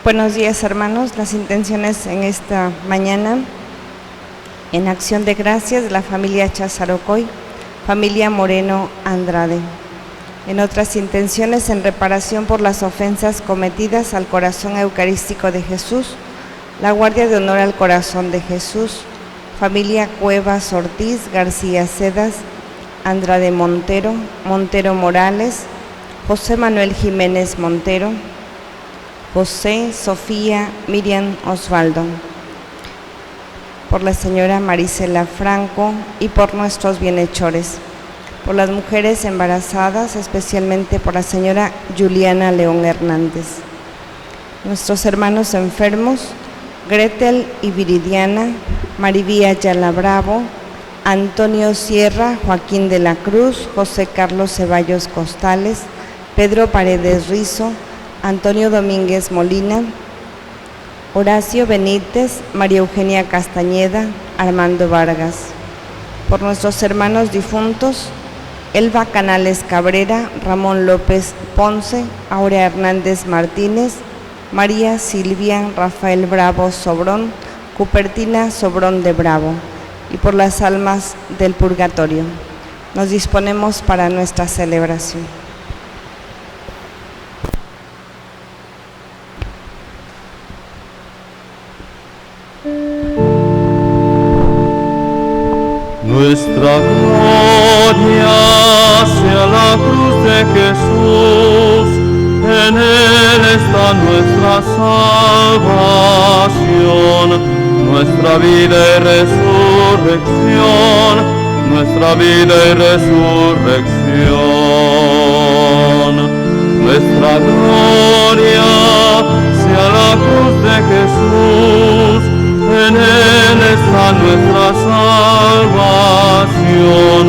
Buenos días, hermanos. Las intenciones en esta mañana, en acción de gracias de la familia Chazarocoy, familia Moreno Andrade. En otras intenciones, en reparación por las ofensas cometidas al corazón eucarístico de Jesús, la Guardia de Honor al Corazón de Jesús, familia Cuevas Ortiz, García Cedas, Andrade Montero, Montero Morales, José Manuel Jiménez Montero, José, Sofía, Miriam Osvaldo, por la señora Marisela Franco y por nuestros bienhechores, por las mujeres embarazadas, especialmente por la señora Juliana León Hernández, nuestros hermanos enfermos, Gretel y Viridiana, Marivía Ayala Bravo, Antonio Sierra, Joaquín de la Cruz, José Carlos Ceballos Costales, Pedro Paredes Rizo, Antonio Domínguez Molina, Horacio Benítez, María Eugenia Castañeda, Armando Vargas. Por nuestros hermanos difuntos, Elba Canales Cabrera, Ramón López Ponce, Aurea Hernández Martínez, María Silvia Rafael Bravo Sobrón, Cupertina Sobrón de Bravo, y por las almas del purgatorio. Nos disponemos para nuestra celebración. Nuestra gloria hacia la cruz de Jesús, en Él está nuestra salvación, nuestra vida y resurrección, nuestra vida y resurrección. Nuestra gloria hacia la cruz de Jesús, en Él está nuestra salvación,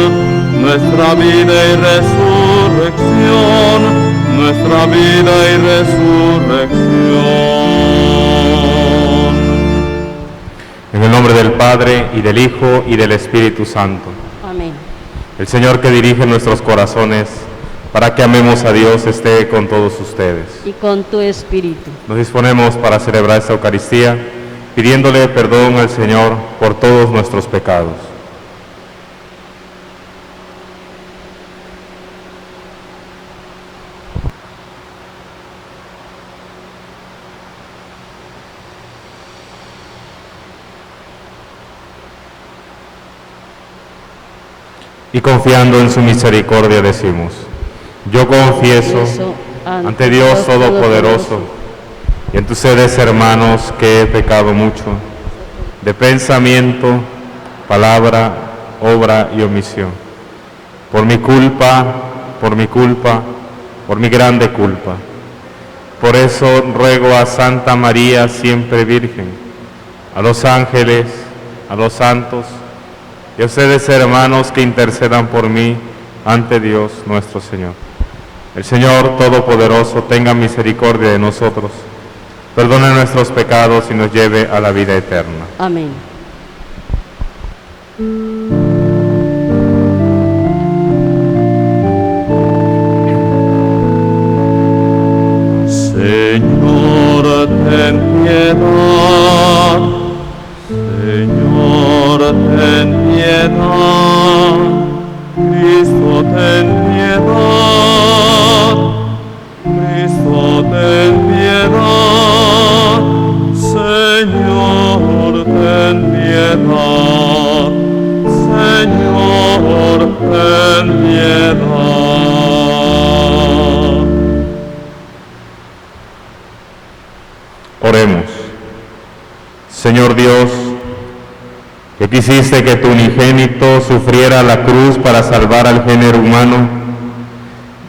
nuestra vida y resurrección, nuestra vida y resurrección. En el nombre del Padre, y del Hijo, y del Espíritu Santo. Amén. El Señor que dirige nuestros corazones para que amemos a Dios esté con todos ustedes. Y con tu espíritu. Nos disponemos para celebrar esta Eucaristía, pidiéndole perdón al Señor por todos nuestros pecados. Y confiando en su misericordia decimos: yo confieso ante Dios Todopoderoso y en ustedes, hermanos, que he pecado mucho, de pensamiento, palabra, obra y omisión, por mi culpa, por mi grande culpa. Por eso ruego a Santa María, siempre Virgen, a los ángeles, a los santos, y a ustedes, hermanos, que intercedan por mí ante Dios nuestro Señor. El Señor Todopoderoso tenga misericordia de nosotros, perdone nuestros pecados y nos lleve a la vida eterna. Amén. Señor, ten piedad. Señor, ten piedad. Cristo, ten piedad. Cristo, ten piedad. Señor, ten piedad. Señor, ten piedad. Oremos. Señor Dios, que quisiste que tu unigénito sufriera la cruz para salvar al género humano,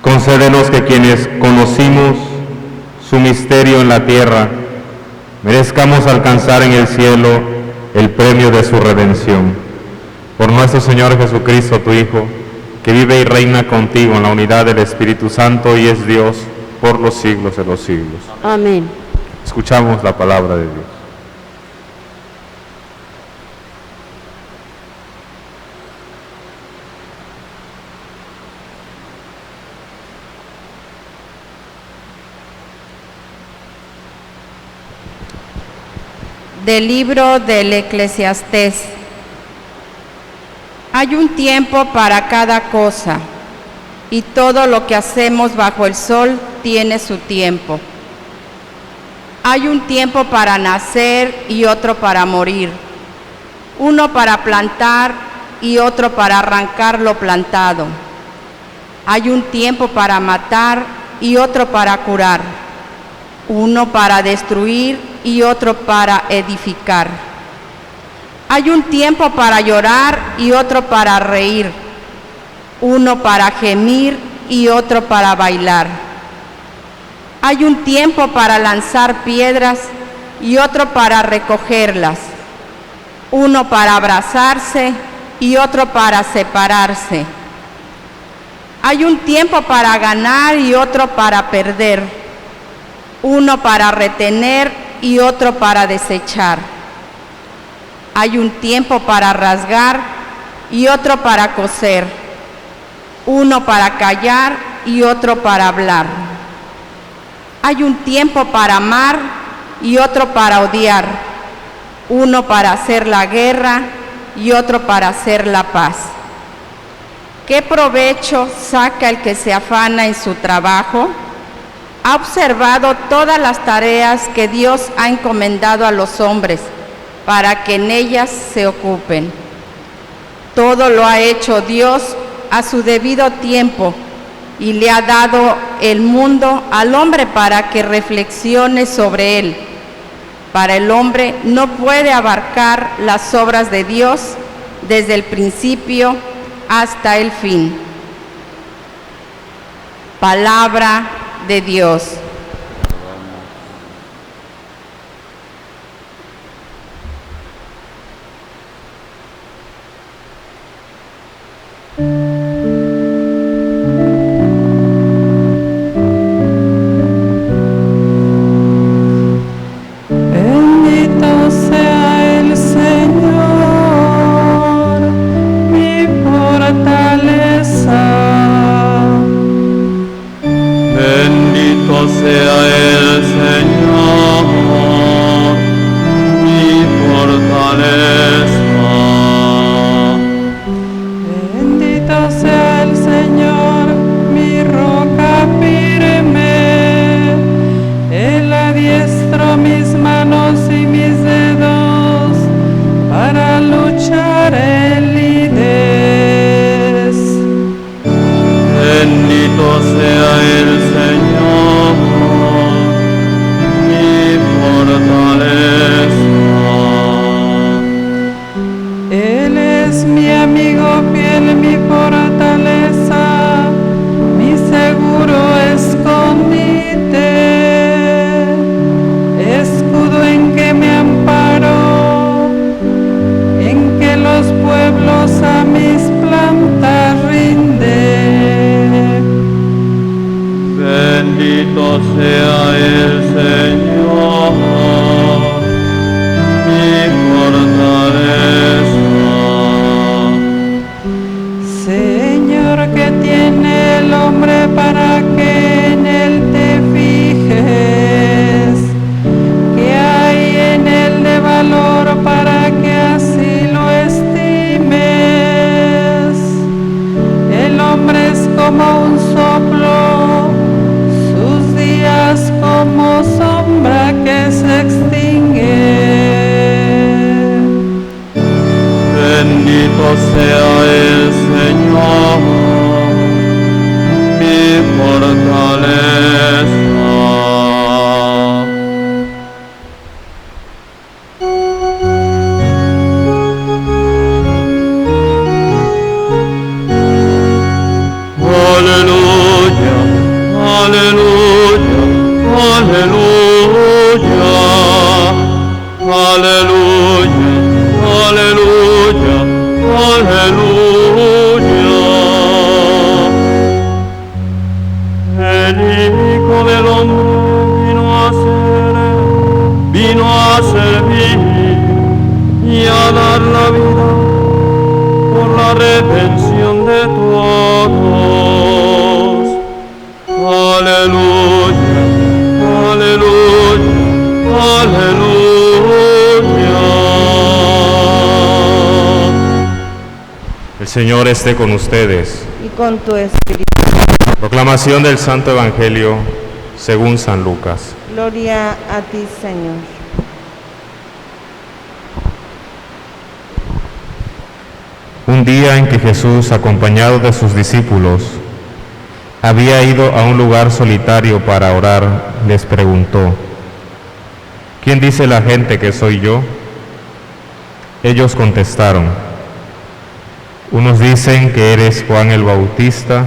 concédenos que quienes conocimos su misterio en la tierra, merezcamos alcanzar en el cielo el premio de su redención. Por nuestro Señor Jesucristo, tu Hijo, que vive y reina contigo en la unidad del Espíritu Santo y es Dios por los siglos de los siglos. Amén. Escuchamos la palabra de Dios. Del libro del Eclesiastés. Hay un tiempo para cada cosa, y todo lo que hacemos bajo el sol tiene su tiempo. Hay un tiempo para nacer y otro para morir, uno para plantar y otro para arrancar lo plantado. Hay un tiempo para matar y otro para curar, uno para destruir y otro para edificar. Hay un tiempo para llorar y otro para reír, uno para gemir y otro para bailar. Hay un tiempo para lanzar piedras y otro para recogerlas, uno para abrazarse y otro para separarse. Hay un tiempo para ganar y otro para perder, uno para retener y otro para desechar. Hay un tiempo para rasgar y otro para coser, uno para callar y otro para hablar. Hay un tiempo para amar y otro para odiar, uno para hacer la guerra y otro para hacer la paz. ¿Qué provecho saca el que se afana en su trabajo? Ha observado todas las tareas que Dios ha encomendado a los hombres para que en ellas se ocupen. Todo lo ha hecho Dios a su debido tiempo y le ha dado el mundo al hombre para que reflexione sobre él. Para el hombre no puede abarcar las obras de Dios desde el principio hasta el fin. Palabra de Dios. Bendito sea el Señor, mi fortaleza. Bendito sea el Señor, mi fortaleza. Bendito sea el Señor, mi roca firme. Él adiestró mis manos y mis dedos para luchar en lides. Bendito sea el Señor, mi fortaleza. Él es mi amigo fiel, mi fortaleza, mi seguro escondite, escudo en que me amparo, en que los pueblos a mis plantas rinden. Bendito sea el Señor, mi fortaleza. Señor, ¿qué tiene el hombre para que en él te fijes? ¿Qué hay en él de valor para que así lo estimes? El hombre es como un soplo, sus días como sombra que se extingue. Bendito sea el Señor, mi fortaleza. Aleluya, aleluya, aleluya, aleluya, aleluya, aleluya. El Hijo del Hombre vino a servir y a dar la vida por la redención de todos. Aleluya, aleluya, aleluya. El Señor esté con ustedes. Y con tu espíritu. Proclamación del Santo Evangelio según San Lucas. Gloria a ti, Señor. Un día en que Jesús, acompañado de sus discípulos, había ido a un lugar solitario para orar, les preguntó: ¿Quién dice la gente que soy yo? Ellos contestaron: unos dicen que eres Juan el Bautista,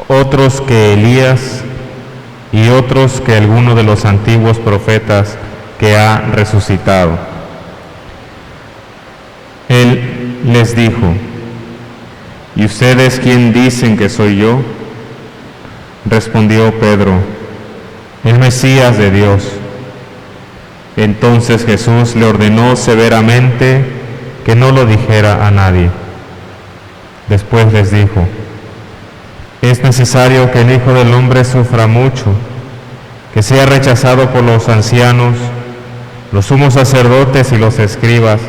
otros que Elías, y otros que alguno de los antiguos profetas que ha resucitado. Él les dijo: ¿y ustedes quién dicen que soy yo? Respondió Pedro: el Mesías de Dios. Entonces Jesús le ordenó severamente que no lo dijera a nadie. Después les dijo: es necesario que el Hijo del Hombre sufra mucho, que sea rechazado por los ancianos, los sumos sacerdotes y los escribas,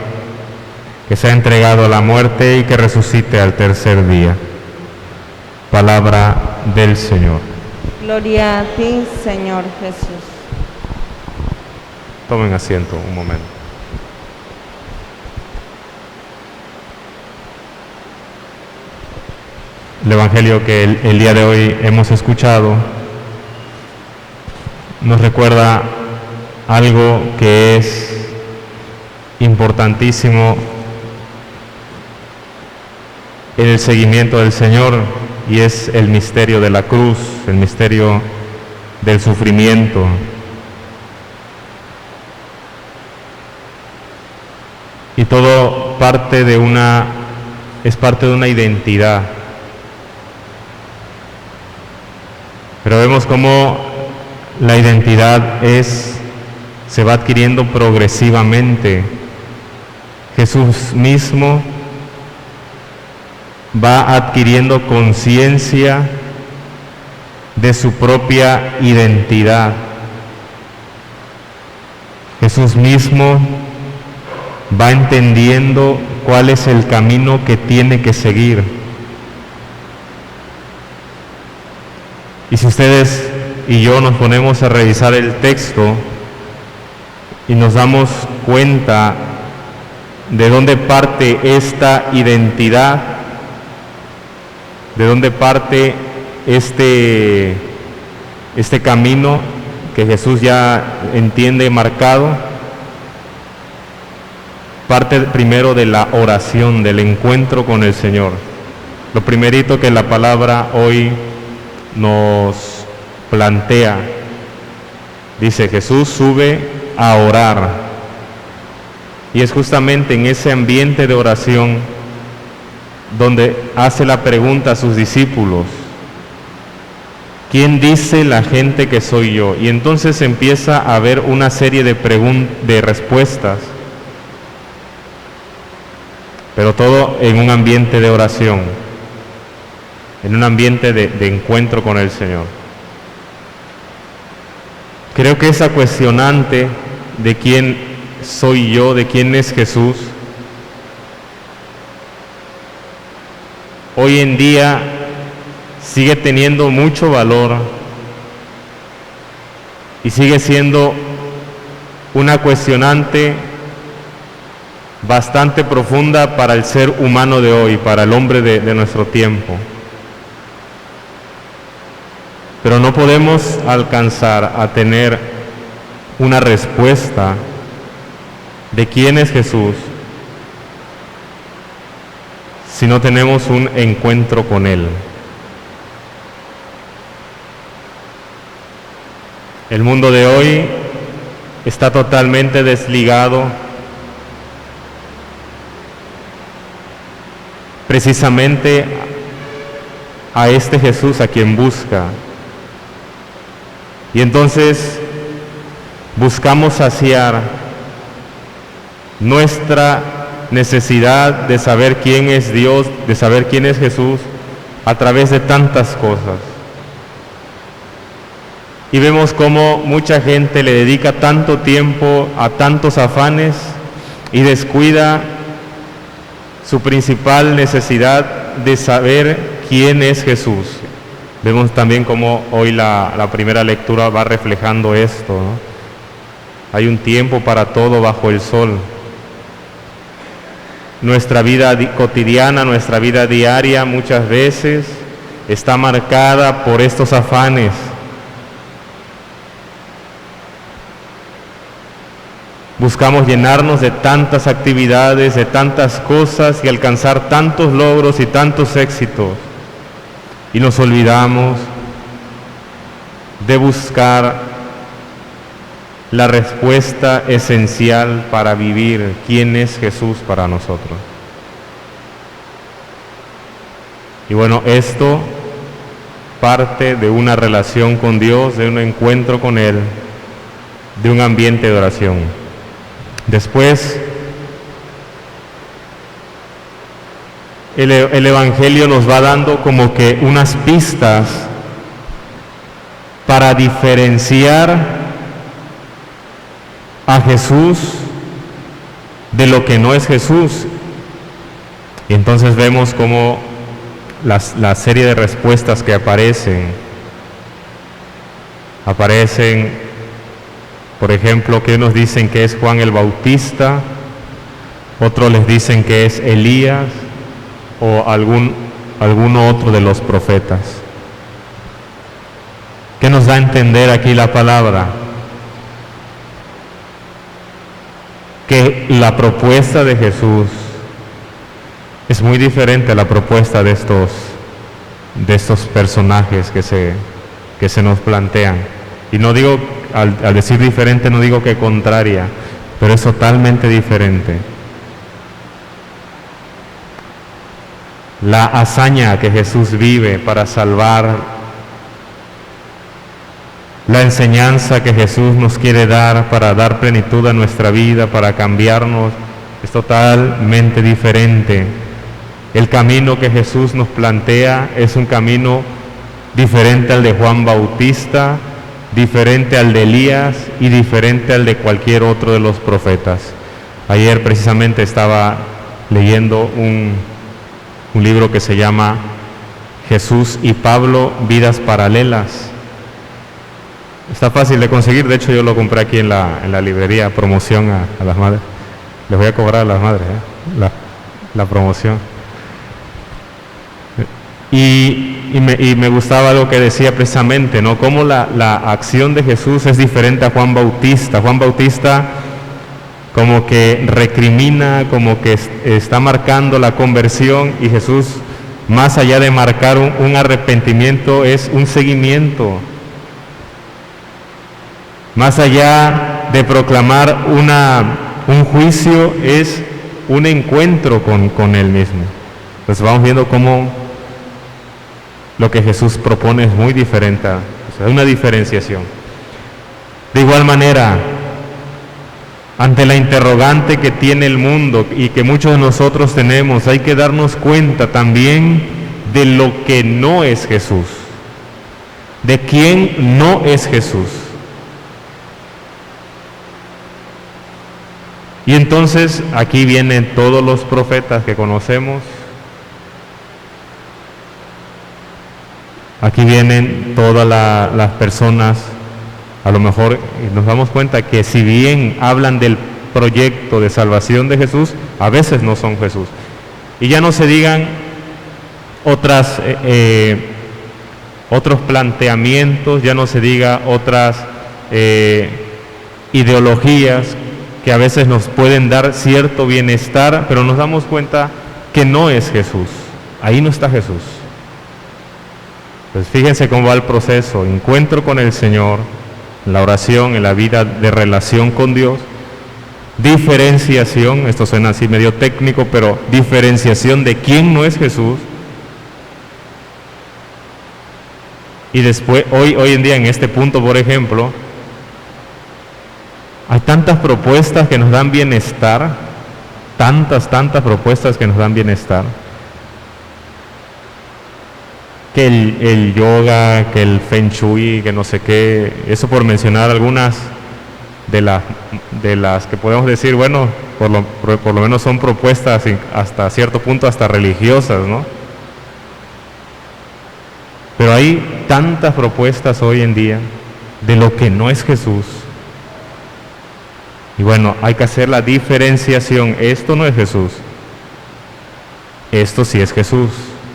que sea entregado a la muerte y que resucite al tercer día. Palabra del Señor. Gloria a ti, Señor Jesús. Tomen asiento un momento. El Evangelio que el día de hoy hemos escuchado nos recuerda algo que es importantísimo en el seguimiento del Señor, y es el misterio de la cruz, el misterio del sufrimiento. Y todo es parte de una identidad. Pero vemos cómo la identidad se va adquiriendo progresivamente. Jesús mismo va adquiriendo conciencia de su propia identidad. Jesús mismo va entendiendo cuál es el camino que tiene que seguir. Y si ustedes y yo nos ponemos a revisar el texto y nos damos cuenta de dónde parte esta identidad, de dónde parte este camino que Jesús ya entiende marcado, parte primero de la oración, del encuentro con el Señor. Lo primerito que la palabra hoy nos plantea, dice: Jesús sube a orar. Y es justamente en ese ambiente de oración donde hace la pregunta a sus discípulos: ¿quién dice la gente que soy yo? Y entonces empieza a haber una serie de respuestas, pero todo en un ambiente de oración, en un ambiente de encuentro con el Señor. Creo que esa cuestionante de quién soy yo, de quién es Jesús, hoy en día sigue teniendo mucho valor y sigue siendo una cuestionante bastante profunda para el ser humano de hoy, para el hombre de nuestro tiempo. Pero no podemos alcanzar a tener una respuesta de quién es Jesús si no tenemos un encuentro con Él. El mundo de hoy está totalmente desligado precisamente a este Jesús a quien busca. Y entonces buscamos saciar nuestra necesidad de saber quién es Dios, de saber quién es Jesús, a través de tantas cosas. Y vemos cómo mucha gente le dedica tanto tiempo a tantos afanes y descuida su principal necesidad de saber quién es Jesús. Vemos también cómo hoy la primera lectura va reflejando esto, ¿no? Hay un tiempo para todo bajo el sol. Nuestra vida cotidiana, nuestra vida diaria muchas veces está marcada por estos afanes. Buscamos llenarnos de tantas actividades, de tantas cosas y alcanzar tantos logros y tantos éxitos. Y nos olvidamos de buscar la respuesta esencial para vivir quién es Jesús para nosotros. Y bueno, esto parte de una relación con Dios, de un encuentro con Él, de un ambiente de oración. Después, el Evangelio nos va dando como que unas pistas para diferenciar a Jesús de lo que no es Jesús. Y entonces vemos como la serie de respuestas que aparecen, por ejemplo, que unos dicen que es Juan el Bautista, otros les dicen que es Elías o alguno otro de los profetas. ¿Qué nos da a entender aquí la palabra? Que la propuesta de Jesús es muy diferente a la propuesta de estos personajes que se nos plantean. Y no digo, al decir diferente, no digo que contraria, pero es totalmente diferente. La hazaña que Jesús vive para salvar, la enseñanza que Jesús nos quiere dar para dar plenitud a nuestra vida, para cambiarnos, es totalmente diferente. El camino que Jesús nos plantea es un camino diferente al de Juan Bautista, diferente al de Elías y diferente al de cualquier otro de los profetas. Ayer precisamente estaba leyendo un libro que se llama Jesús y Pablo, vidas paralelas. Está fácil de conseguir, de hecho yo lo compré aquí en la librería, promoción a las madres. Les voy a cobrar a las madres la promoción. Y me gustaba algo que decía precisamente, ¿no? Cómo la acción de Jesús es diferente a Juan Bautista. Juan Bautista como que recrimina, como que está marcando la conversión, y Jesús, más allá de marcar un arrepentimiento, es un seguimiento. Más allá de proclamar un juicio, es un encuentro con Él mismo. Entonces vamos viendo cómo lo que Jesús propone es muy diferente, hay una diferenciación. De igual manera, ante la interrogante que tiene el mundo y que muchos de nosotros tenemos, hay que darnos cuenta también de lo que no es Jesús, de quién no es Jesús. Y entonces aquí vienen todos los profetas que conocemos, aquí vienen todas las personas, a lo mejor nos damos cuenta que si bien hablan del proyecto de salvación de Jesús, a veces no son Jesús. Y ya no se digan otros planteamientos, ya no se diga otras ideologías que a veces nos pueden dar cierto bienestar, pero nos damos cuenta que no es Jesús, ahí no está Jesús. Pues fíjense cómo va el proceso: encuentro con el Señor, la oración, en la vida de relación con Dios, diferenciación, esto suena así medio técnico, pero diferenciación de quién no es Jesús. Y después, hoy en día en este punto, por ejemplo, hay tantas propuestas que nos dan bienestar, tantas propuestas que nos dan bienestar, que el yoga, que el feng shui, que no sé qué, eso por mencionar algunas de las que podemos decir, bueno, por lo menos son propuestas hasta cierto punto hasta religiosas, ¿no? Pero hay tantas propuestas hoy en día de lo que no es Jesús. Y bueno, hay que hacer la diferenciación. Esto no es Jesús. Esto sí es Jesús.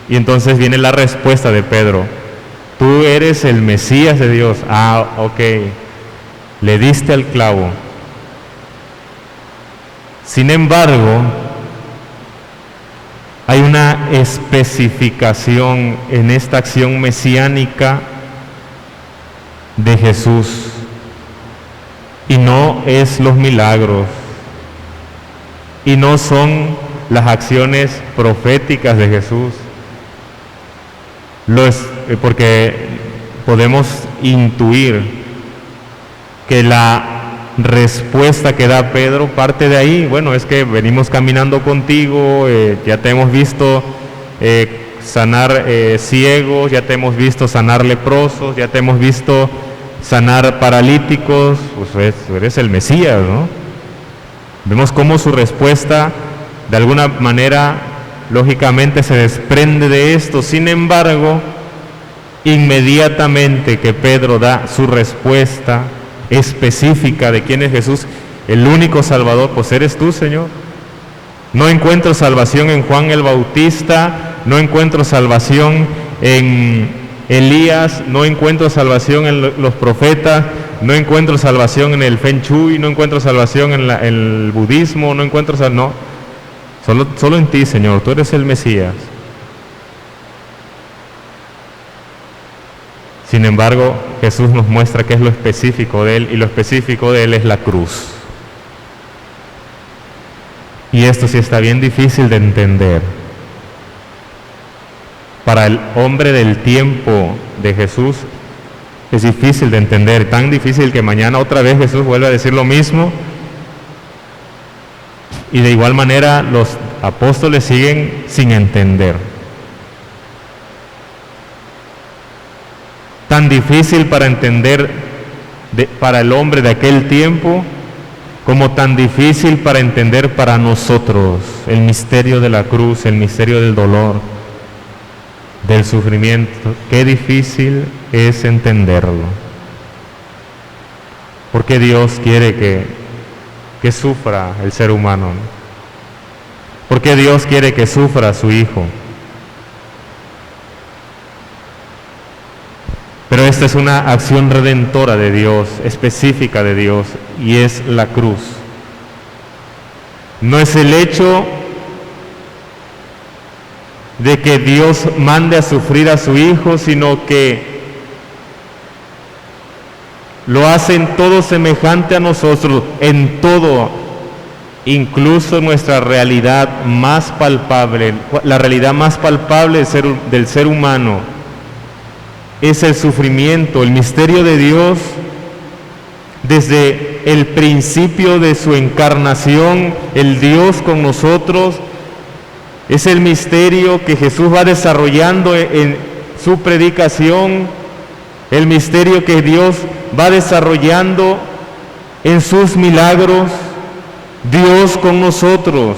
Y entonces viene la respuesta de Pedro. Tú eres el Mesías de Dios. Ah, ok. Le diste al clavo. Sin embargo, hay una especificación en esta acción mesiánica de Jesús. Y no es los milagros. Y no son las acciones proféticas de Jesús. Porque podemos intuir que la respuesta que da Pedro parte de ahí. Bueno, es que venimos caminando contigo, ya te hemos visto sanar ciegos, ya te hemos visto sanar leprosos, ya te hemos visto sanar paralíticos, pues eres el Mesías, ¿no? Vemos cómo su respuesta de alguna manera lógicamente se desprende de esto. Sin embargo, inmediatamente que Pedro da su respuesta específica de quién es Jesús, el único Salvador, pues eres tú, Señor. No encuentro salvación en Juan el Bautista, no encuentro salvación en Elías, no encuentro salvación en los profetas, no encuentro salvación en el Feng Shui, no encuentro salvación en el budismo, no encuentro salvación, no. Solo en ti, Señor, tú eres el Mesías. Sin embargo, Jesús nos muestra qué es lo específico de Él, y lo específico de Él es la cruz. Y esto sí está bien difícil de entender. Para el hombre del tiempo de Jesús es difícil de entender, tan difícil que mañana otra vez Jesús vuelve a decir lo mismo. Y de igual manera los apóstoles siguen sin entender. Tan difícil para entender para el hombre de aquel tiempo, como tan difícil para entender para nosotros el misterio de la cruz, el misterio del dolor, del sufrimiento. Qué difícil es entenderlo. Porque Dios quiere que sufra el ser humano, ¿no? Porque Dios quiere que sufra a su Hijo. Pero esta es una acción redentora de Dios, específica de Dios, y es la cruz. No es el hecho de que Dios mande a sufrir a su Hijo, sino que lo hace en todo semejante a nosotros, en todo, incluso nuestra realidad más palpable. La realidad más palpable del ser humano es el sufrimiento, el misterio de Dios. Desde el principio de su encarnación, el Dios con nosotros, es el misterio que Jesús va desarrollando en su predicación, el misterio que Dios va desarrollando en sus milagros, Dios con nosotros.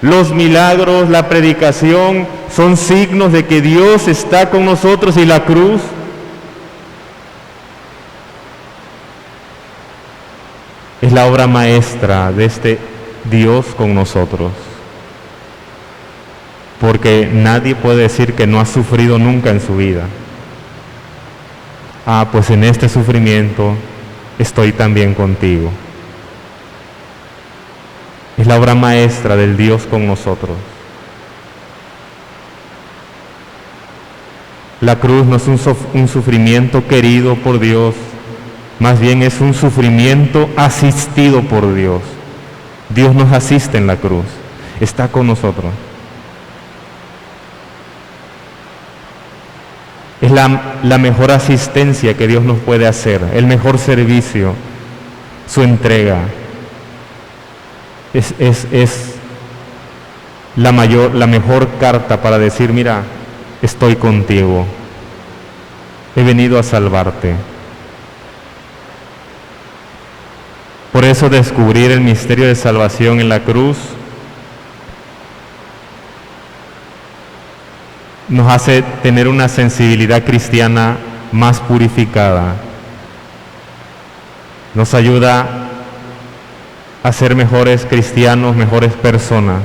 Los milagros, la predicación son signos de que Dios está con nosotros, y la cruz es la obra maestra de este Dios con nosotros. Porque nadie puede decir que no ha sufrido nunca en su vida. Ah, pues en este sufrimiento estoy también contigo. Es la obra maestra del Dios con nosotros. La cruz no es un sufrimiento querido por Dios, más bien es un sufrimiento asistido por Dios. Dios nos asiste en la cruz, está con nosotros. Es la mejor asistencia que Dios nos puede hacer, el mejor servicio, su entrega. Es la mejor carta para decir: mira, estoy contigo, he venido a salvarte. Por eso descubrir el misterio de salvación en la cruz nos hace tener una sensibilidad cristiana más purificada. Nos ayuda a ser mejores cristianos, mejores personas.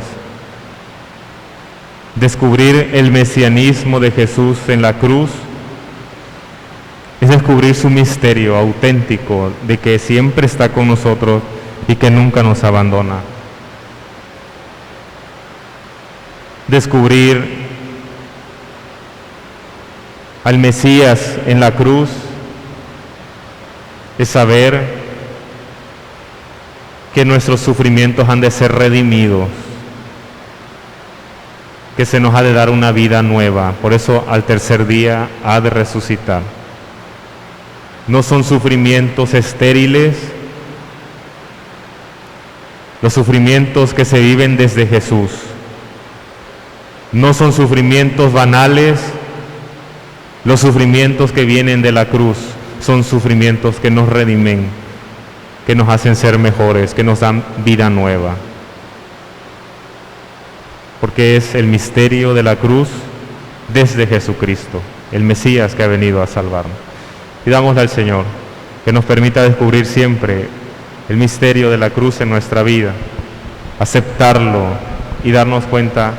Descubrir el mesianismo de Jesús en la cruz es descubrir su misterio auténtico de que siempre está con nosotros y que nunca nos abandona. Descubrir al Mesías en la cruz es saber que nuestros sufrimientos han de ser redimidos, que se nos ha de dar una vida nueva. Por eso al tercer día ha de resucitar. No son sufrimientos estériles, los sufrimientos que se viven desde Jesús. No son sufrimientos banales, los sufrimientos que vienen de la cruz. Son sufrimientos que nos redimen, que nos hacen ser mejores, que nos dan vida nueva. Porque es el misterio de la cruz desde Jesucristo, el Mesías que ha venido a salvarnos. Pidámosle al Señor que nos permita descubrir siempre el misterio de la cruz en nuestra vida, aceptarlo y darnos cuenta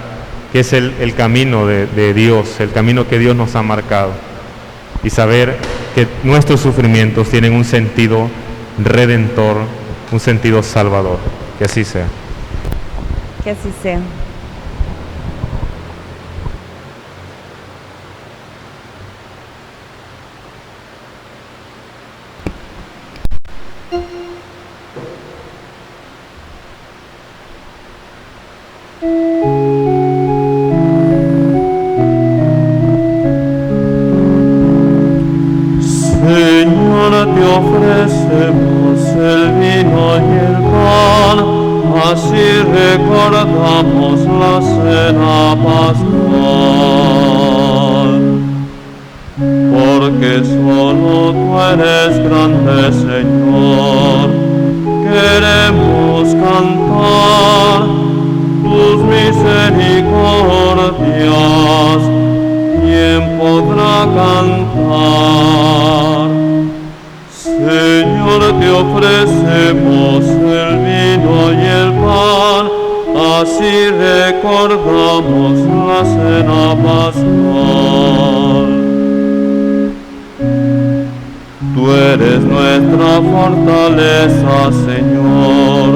que es el camino de Dios, el camino que Dios nos ha marcado, y saber que nuestros sufrimientos tienen un sentido redentor, un sentido salvador. Que así sea. Que así sea. Señor, te ofrecemos el vino y el pan, así recordamos la cena pascual. Porque solo tú eres grande, Señor, queremos cantar tus misericordias. ¿Quién podrá cantar? Señor, te ofrecemos el vino y el pan, así recordamos la cena pascual. Tú eres nuestra fortaleza, Señor.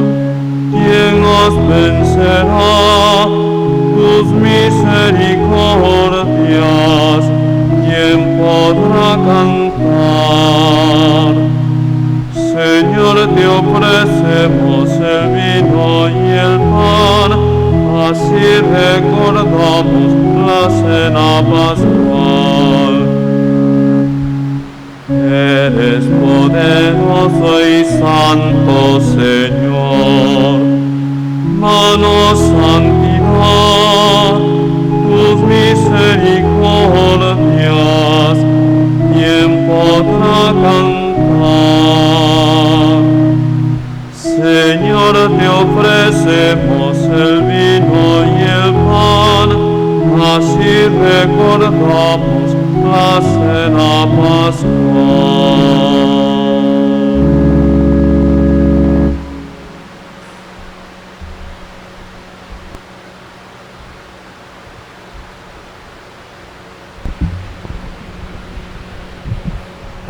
¿Quién nos vencerá? Tus misericordias, ¿quién podrá cantar? Señor, te ofrecemos el vino y el pan, así recordamos la cena pascual. Eres poderoso y santo, Señor, danos santidad, tus misericordias, ¿quién podrá cantar? Señor, te ofrecemos el vino y el pan, así recordamos la cena pascual.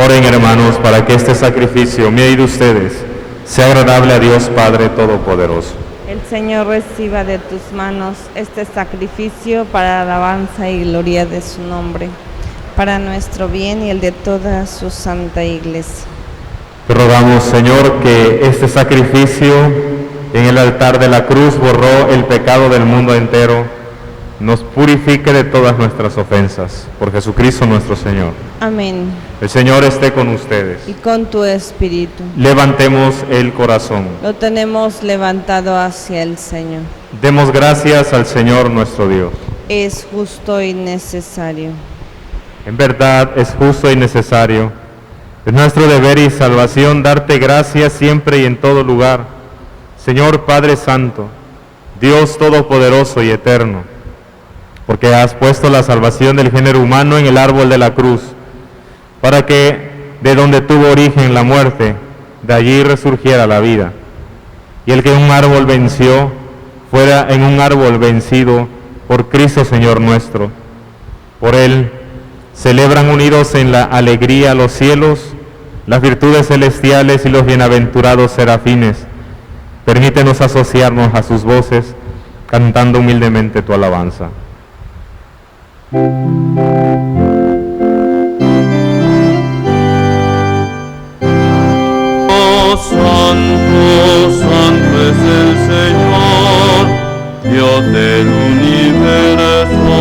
Oren, hermanos, para que este sacrificio mío y de ustedes sea agradable a Dios Padre Todopoderoso. El Señor reciba de tus manos este sacrificio para alabanza y gloria de su nombre, para nuestro bien y el de toda su santa iglesia. Te rogamos, Señor, que este sacrificio en el altar de la cruz borró el pecado del mundo entero, nos purifique de todas nuestras ofensas. Por Jesucristo nuestro Señor. Amén. El Señor esté con ustedes. Y con tu espíritu. Levantemos el corazón. Lo tenemos levantado hacia el Señor. Demos gracias al Señor nuestro Dios. Es justo y necesario. En verdad es justo y necesario, Es nuestro deber y salvación darte gracias siempre y en todo lugar, Señor Padre Santo, Dios Todopoderoso y Eterno, porque has puesto la salvación del género humano en el árbol de la cruz, para que de donde tuvo origen la muerte, de allí resurgiera la vida. Y el que un árbol venció, fuera en un árbol vencido por Cristo Señor nuestro. Por él celebran unidos en la alegría los cielos, las virtudes celestiales y los bienaventurados serafines. Permítenos asociarnos a sus voces, cantando humildemente tu alabanza. Santo, santo es el Señor, Dios del universo.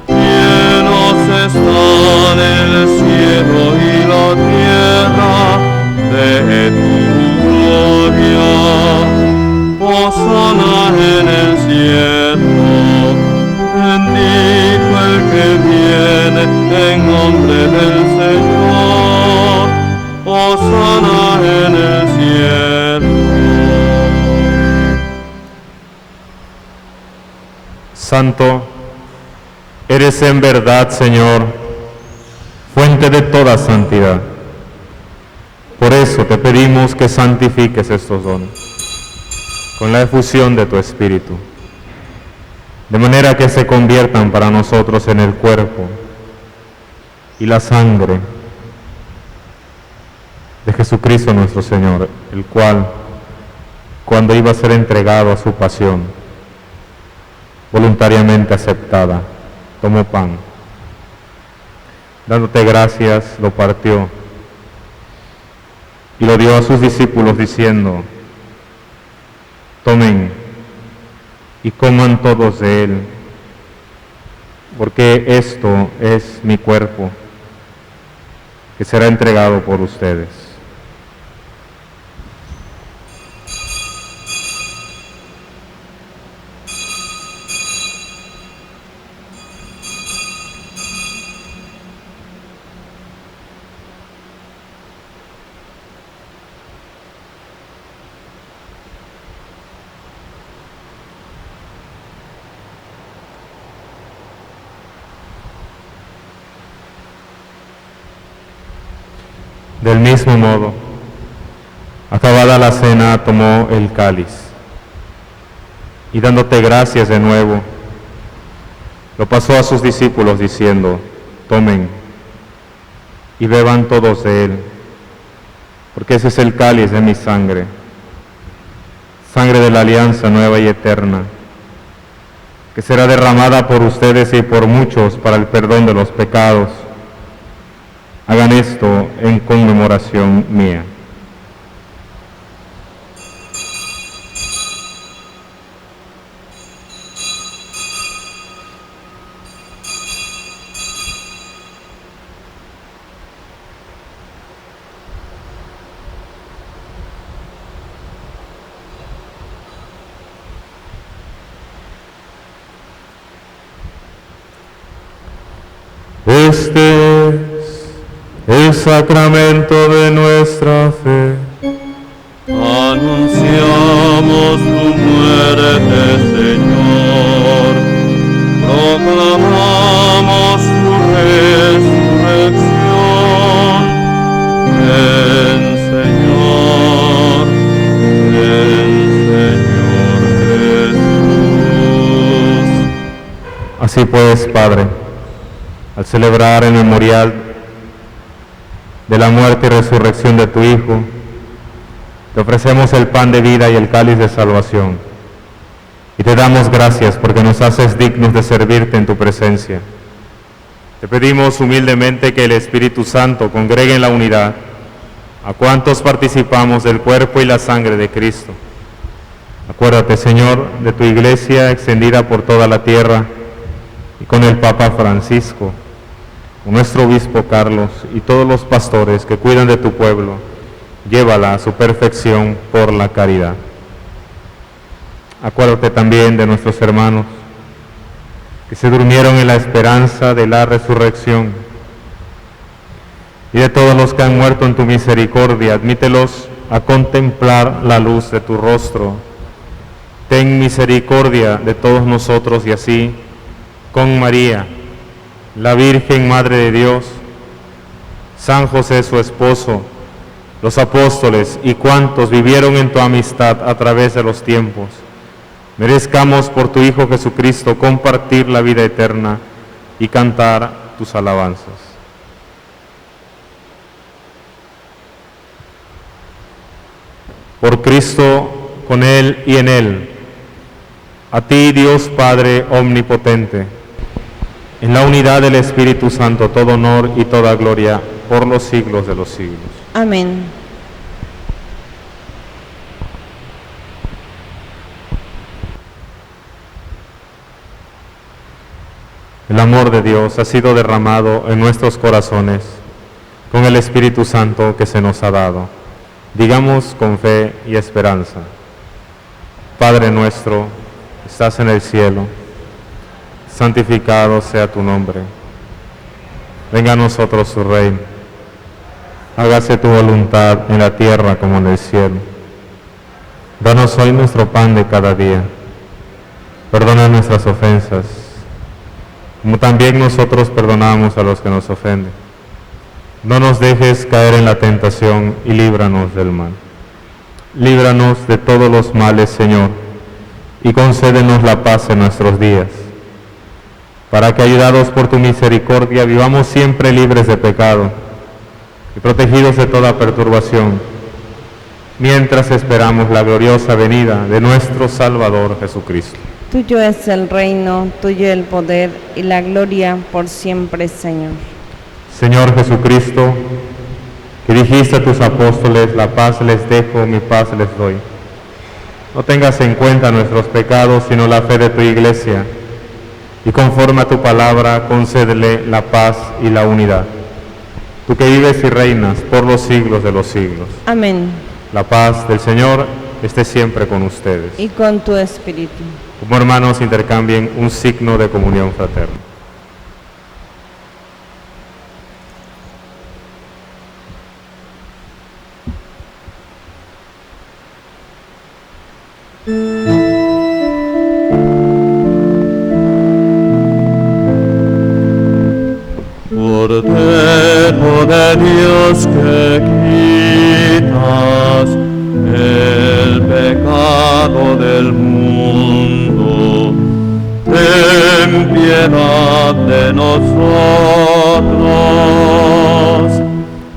Llenos están el cielo y la tierra de tu gloria. Hosana en el cielo, bendito el que viene en nombre del Señor. Hosana en el cielo. Santo, eres en verdad, Señor, fuente de toda santidad. Por eso te pedimos que santifiques estos dones con la efusión de tu Espíritu, de manera que se conviertan para nosotros en el cuerpo y la sangre de Jesucristo nuestro Señor, el cual, cuando iba a ser entregado a su pasión, voluntariamente aceptada, tomó pan. Dándote gracias, lo partió y lo dio a sus discípulos diciendo: tomen y coman todos de él, porque esto es mi cuerpo, que será entregado por ustedes. Del mismo modo, acabada la cena, tomó el cáliz y dándote gracias de nuevo, lo pasó a sus discípulos diciendo: tomen y beban todos de él, porque ese es el cáliz de mi sangre, sangre de la alianza nueva y eterna, que será derramada por ustedes y por muchos para el perdón de los pecados. Hagan esto en conmemoración mía. Este es el sacramento de nuestra fe. Anunciamos tu muerte, Señor. Proclamamos tu resurrección. Ven, Señor. Ven, Señor Jesús. Así pues, Padre, al celebrar el memorial de la muerte y resurrección de tu Hijo, te ofrecemos el pan de vida y el cáliz de salvación, y te damos gracias porque nos haces dignos de servirte en tu presencia. Te pedimos humildemente que el Espíritu Santo congregue en la unidad a cuantos participamos del cuerpo y la sangre de Cristo. Acuérdate, Señor, de tu Iglesia extendida por toda la tierra, y con el Papa Francisco, con nuestro obispo Carlos y todos los pastores que cuidan de tu pueblo, llévala a su perfección por la caridad. Acuérdate también de nuestros hermanos que se durmieron en la esperanza de la resurrección, y de todos los que han muerto en tu misericordia, admítelos a contemplar la luz de tu rostro. Ten misericordia de todos nosotros y así, con María, la Virgen Madre de Dios, San José su esposo, los apóstoles y cuantos vivieron en tu amistad a través de los tiempos, merezcamos por tu Hijo Jesucristo compartir la vida eterna y cantar tus alabanzas. Por Cristo, con Él y en Él, a ti, Dios Padre omnipotente, en la unidad del Espíritu Santo, todo honor y toda gloria por los siglos de los siglos. Amén. El amor de Dios ha sido derramado en nuestros corazones con el Espíritu Santo que se nos ha dado. Digamos con fe y esperanza: Padre nuestro, estás en el cielo, santificado sea tu nombre. Venga a nosotros tu reino. Hágase tu voluntad en la tierra como en el cielo. Danos hoy nuestro pan de cada día. Perdona nuestras ofensas, como también nosotros perdonamos a los que nos ofenden. No nos dejes caer en la tentación y líbranos del mal. Líbranos de todos los males, Señor, y concédenos la paz en nuestros días, para que, ayudados por tu misericordia, vivamos siempre libres de pecado y protegidos de toda perturbación, mientras esperamos la gloriosa venida de nuestro Salvador Jesucristo. Tuyo es el reino, tuyo el poder y la gloria por siempre, Señor. Señor Jesucristo, que dijiste a tus apóstoles: la paz les dejo, mi paz les doy. No tengas en cuenta nuestros pecados, sino la fe de tu Iglesia, y conforme a tu palabra, concédele la paz y la unidad. Tú que vives y reinas por los siglos de los siglos. Amén. La paz del Señor esté siempre con ustedes. Y con tu espíritu. Como hermanos, intercambien un signo de comunión fraterna. Cordero de Dios que quitas el pecado del mundo, ten piedad de nosotros.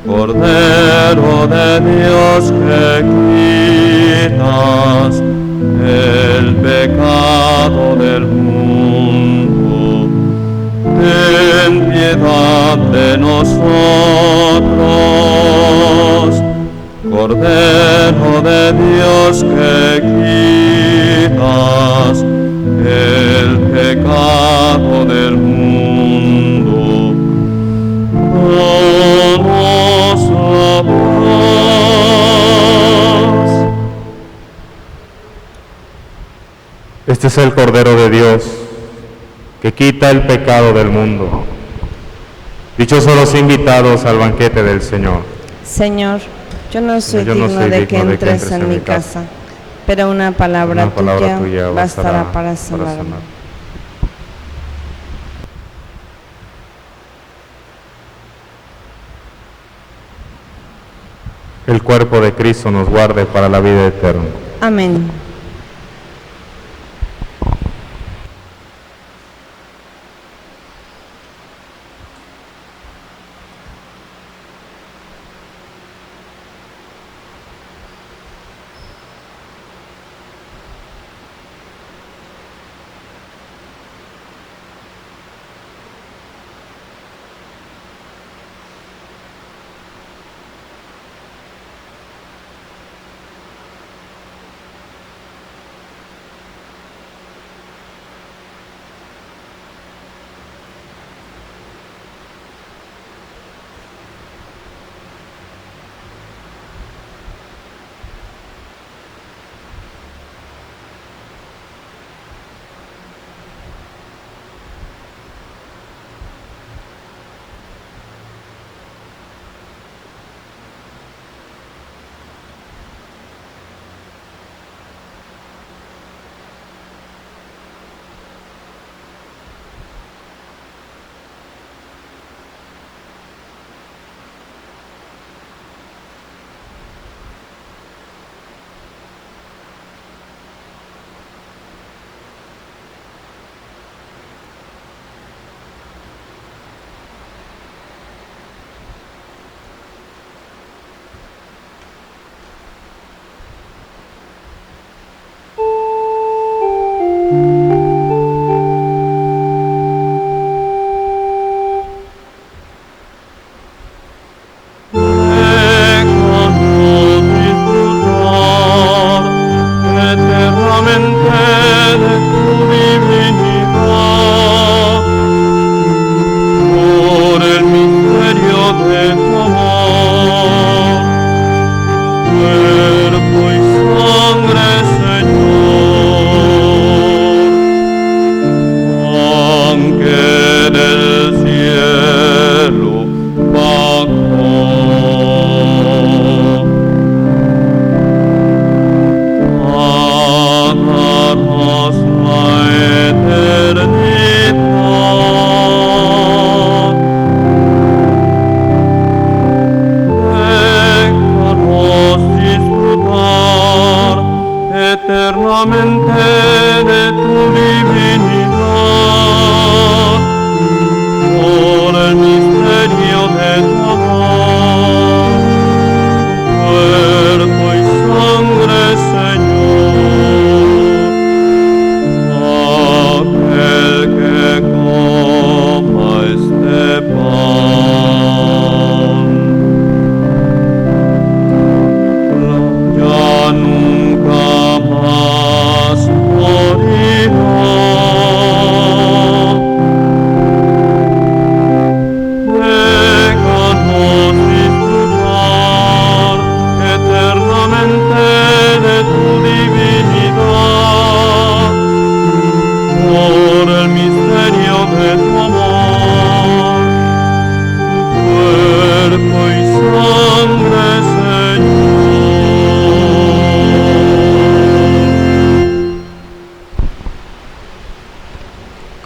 Cordero de Dios que quitas el pecado del mundo, ten piedad de nosotros. Cordero de Dios que quitas el pecado del mundo, danos la paz. Este es el Cordero de Dios, que quita el pecado del mundo. Dichosos los invitados al banquete del Señor. Señor, yo no soy digno de que entres en mi casa, pero una palabra tuya bastará para sanarme. El cuerpo de Cristo nos guarde para la vida eterna. Amén.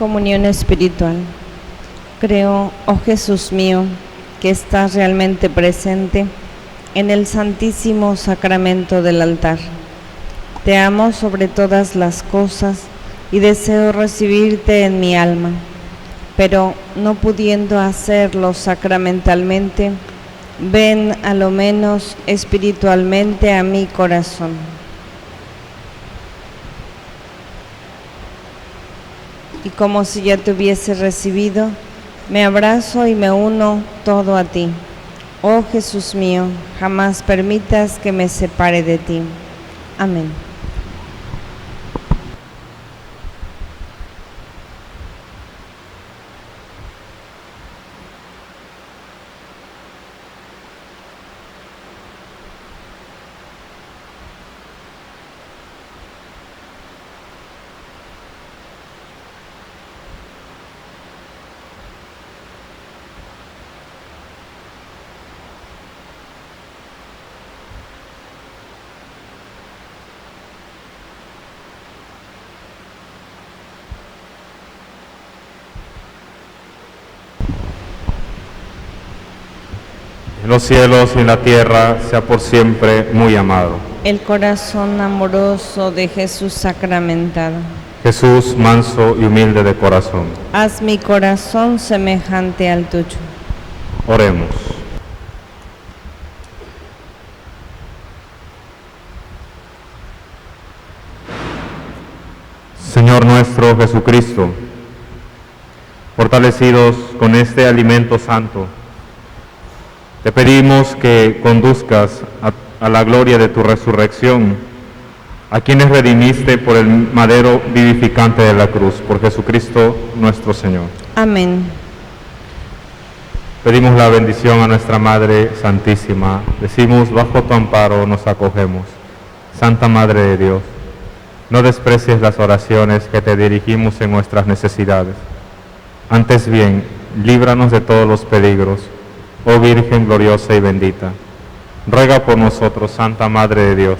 Comunión espiritual. Creo, oh Jesús mío, que estás realmente presente en el Santísimo Sacramento del altar. Te amo sobre todas las cosas y deseo recibirte en mi alma, pero no pudiendo hacerlo sacramentalmente, ven a lo menos espiritualmente a mi corazón. Y como si ya te hubiese recibido, me abrazo y me uno todo a ti. Oh Jesús mío, jamás permitas que me separe de ti. Amén. En los cielos y en la tierra, sea por siempre muy amado. El corazón amoroso de Jesús sacramentado. Jesús, manso y humilde de corazón. Haz mi corazón semejante al tuyo. Oremos. Señor nuestro Jesucristo, fortalecidos con este alimento santo, te pedimos que conduzcas a la gloria de tu resurrección a quienes redimiste por el madero vivificante de la cruz, por Jesucristo nuestro Señor. Amén. Pedimos la bendición a nuestra Madre Santísima. Decimos, bajo tu amparo nos acogemos. Santa Madre de Dios, no desprecies las oraciones que te dirigimos en nuestras necesidades. Antes bien, líbranos de todos los peligros, oh Virgen gloriosa y bendita. Ruega por nosotros, Santa Madre de Dios,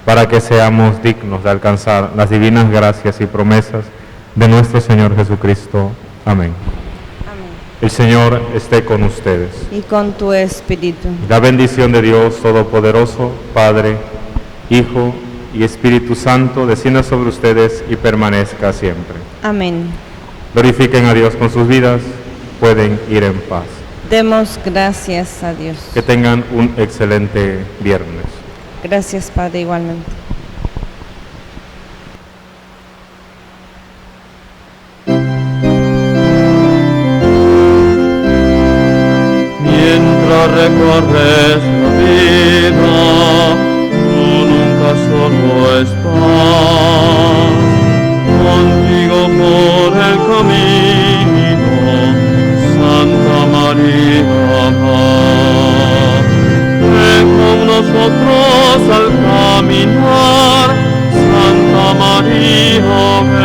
para que seamos dignos de alcanzar las divinas gracias y promesas de nuestro Señor Jesucristo. Amén. El Señor esté con ustedes. Y con tu espíritu. La bendición de Dios Todopoderoso, Padre, Hijo y Espíritu Santo, descienda sobre ustedes y permanezca siempre. Amén. Glorifiquen a Dios con sus vidas, pueden ir en paz. Demos gracias a Dios. Que tengan un excelente viernes. Gracias, Padre, igualmente. Mientras recorres la vida, tú nunca solo estás. Contigo por el camino, Santa María va. Ven con nosotros al caminar, Santa María, ven.